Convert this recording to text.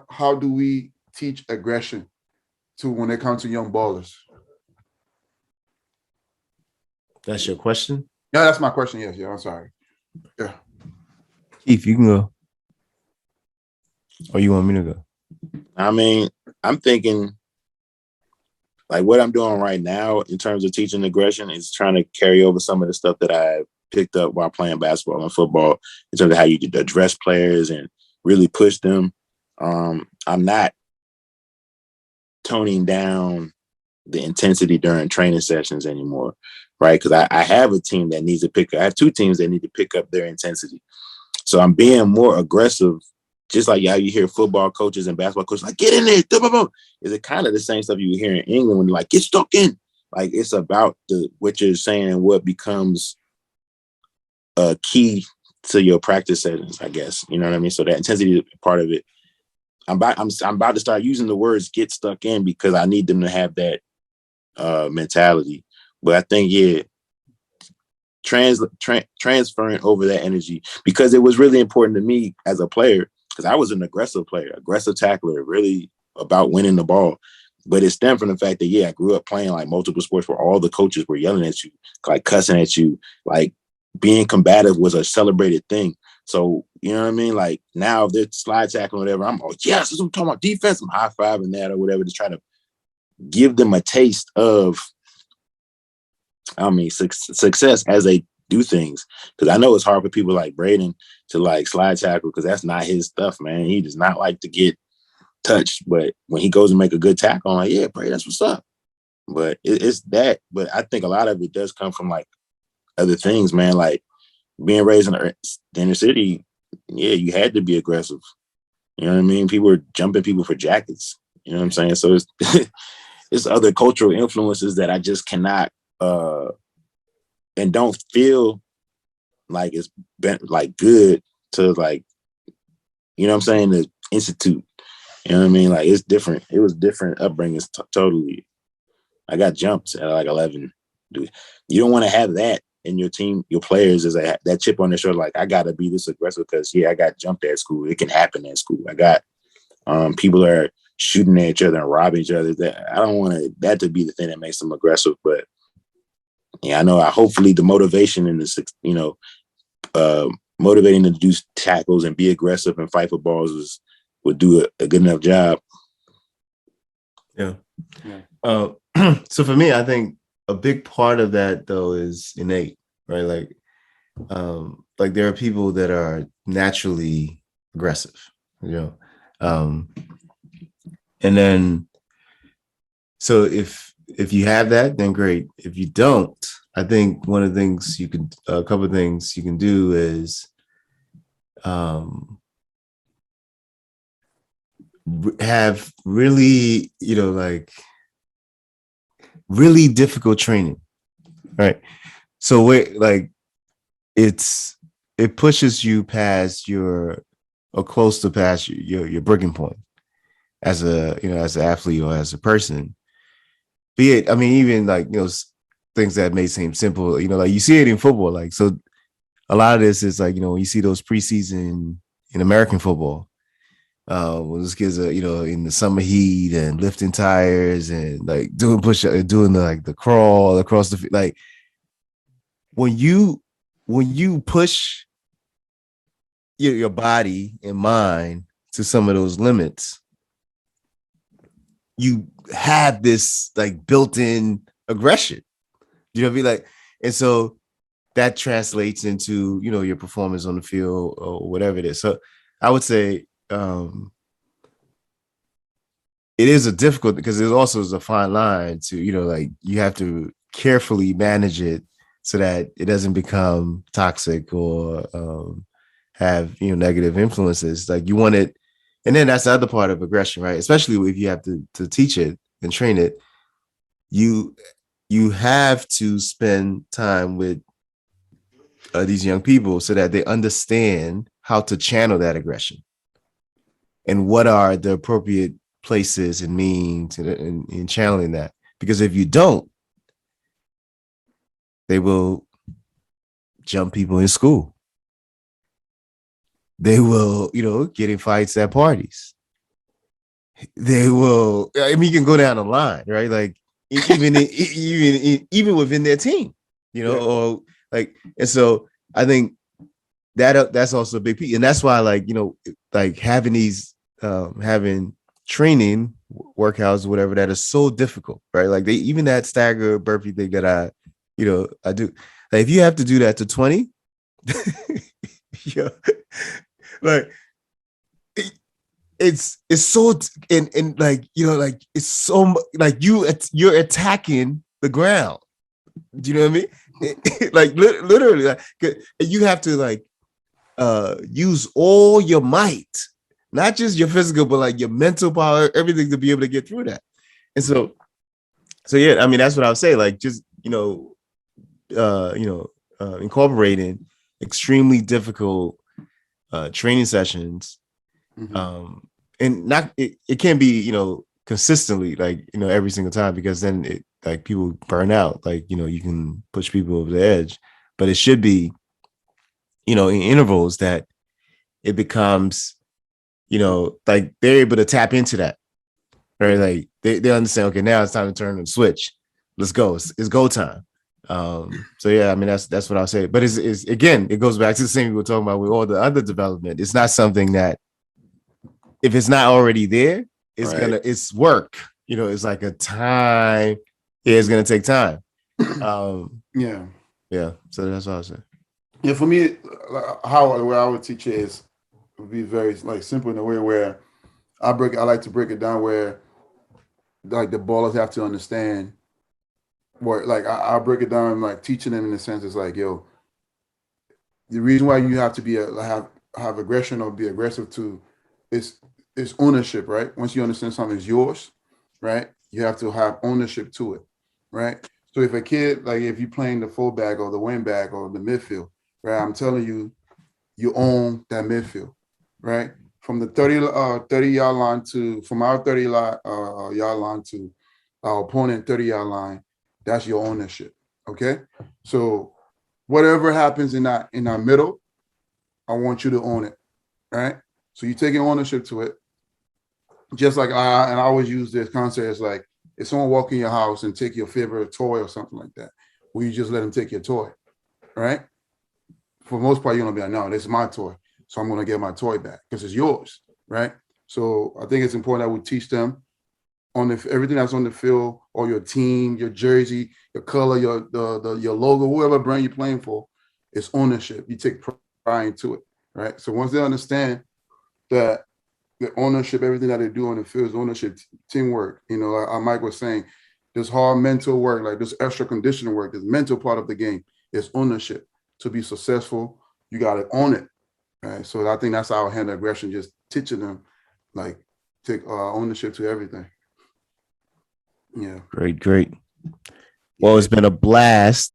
how do we teach aggression to when it comes to young ballers? That's your question? Yeah, that's my question. Yes, yeah, I'm sorry. Yeah. Keith, you can go. Or you want me to go? I mean, I'm thinking like what I'm doing right now in terms of teaching aggression is trying to carry over some of the stuff that I picked up while playing basketball and football in terms of how you address players and really push them. I'm not toning down the intensity during training sessions anymore, right? Because I have a team that needs to pick up. I have two teams that need to pick up their intensity. So I'm being more aggressive, just like how you hear football coaches and basketball coaches like, get in there. Is it kind of the same stuff you hear in England when you're like, get stuck in? Like it's about what you're saying and what becomes a key to your practice settings, I guess. You know what I mean? So that intensity is part of it. I'm about to start using the words get stuck in because I need them to have that mentality. But I think, yeah, transferring over that energy, because it was really important to me as a player, because I was an aggressive player, aggressive tackler, really about winning the ball. But it stemmed from the fact that, yeah, I grew up playing like multiple sports where all the coaches were yelling at you, like cussing at you, like being combative was a celebrated thing. So, you know what I mean? Like now if they're slide tackling or whatever, I'm, oh, yes, that's what I'm talking about, defense. I'm high-fiving that or whatever to try to give them a taste of, success as they do things. Because I know it's hard for people like Braden to like slide tackle because that's not his stuff, man. He does not like to get touched. But when he goes and make a good tackle, I'm like, yeah, Braden, that's what's up. But it's that. But I think a lot of it does come from like other things, man. Like being raised in the inner city, yeah, you had to be aggressive. You know what I mean? People were jumping people for jackets. You know what I'm saying? So it's it's other cultural influences that I just cannot and don't feel like it's been like good to like, you know what I'm saying, the institute. You know what I mean? Like it's different. It was different upbringings totally. I got jumped at like 11. Dude, you don't want to have that in your team, your players is that chip on their shoulder. Like I got to be this aggressive because yeah, I got jumped at school. It can happen at school. I got people are shooting at each other and robbing each other. That I don't want that to be the thing that makes them aggressive. But yeah, I know. Hopefully the motivation and the, you know, motivating them to do tackles and be aggressive and fight for balls would do a good enough job. Yeah. So for me, I think a big part of that though is innate, right? Like there are people that are naturally aggressive, you know, and then so if you have that, then great. If you don't, I think one of the things a couple of things you can do is have really, you know, like really difficult training, right? So like it pushes you past or close to past your breaking point as as an athlete or as a person. Be it, I mean, even like, you know, things that may seem simple, you know, like you see it in football. Like, so a lot of this is like, you know, when you see those preseason in American football, when those kids are, you know, in the summer heat and lifting tires and like doing the crawl across the field. Like when you push your body and mind to some of those limits, you have this like built-in aggression. You know what I mean? Like, and so that translates into, you know, your performance on the field or whatever it is. So I would say it is a difficult, because there's also a fine line to, you know, like you have to carefully manage it so that it doesn't become toxic or have, you know, negative influences. Like you want it. And then that's the other part of aggression, right? Especially if you have to teach it and train it, you have to spend time with these young people so that they understand how to channel that aggression and what are the appropriate places and means in channeling that. Because if you don't, they will jump people in school. They will, you know, get in fights at parties. they will. I mean, you can go down the line, right? Like even within their team, Yeah. or like, and so I think that's also a big piece, and that's why, like, like having these having training workouts, whatever, that is so difficult, right? Like even that stagger burpee thing that I do. Like if you have to do that to 20, yeah, like it's so and like like it's so like you're attacking the ground. Do you know what I mean? Like literally, like you have to like use all your might, not just your physical, but like your mental power, everything to be able to get through that. And so yeah, I mean that's what I would say. Like just incorporating extremely difficult training sessions, and not it can't be consistently, like every single time, because then it like people burn out. Like you can push people over the edge, but it should be in intervals that it becomes like they're able to tap into that, right? Like they understand, okay, now it's time to turn the switch, let's go, it's go time. So yeah, I mean that's what I'll say. But it's again, it goes back to the same we were talking about with all the other development. It's not something that, if it's not already there, it's Right. it's work. It's like a time. Yeah, it's gonna take time. Yeah. Yeah. So that's what I'll say. Yeah, for me, how the way I would teach it is would be very like simple in a way where I like to break it down where like the ballers have to understand what like I break it down like teaching them in the sense it's like, yo, the reason why you have to be have aggression or be aggressive to is ownership, right? Once you understand something is yours, right? You have to have ownership to it, right? So if a kid, like if you're playing the fullback or the wing back or the midfield, right? I'm telling you, you own that midfield, right? From the 30 yard line to from our 30 yard line to our opponent 30 yard line, that's your ownership. Okay. So whatever happens in that middle, I want you to own it. Right. So you taking ownership to it. Just like I always use this concept as like if someone walk in your house and take your favorite toy or something like that, will you just let them take your toy? Right? For the most part, you're gonna be like, no, this is my toy. So I'm gonna get my toy back because it's yours, right? So I think it's important that we teach them on everything that's on the field, or your team, your jersey, your color, your logo, whoever brand you're playing for, it's ownership. You take pride into it, right? So once they understand that the ownership, everything that they do on the field is ownership, teamwork. Like Mike was saying, this hard mental work, like this extra conditioning work, this mental part of the game is ownership. To be successful, you got to own it, right? So I think that's how I handle aggression, just teaching them, like take ownership to everything. Yeah. Great. Well, it's been a blast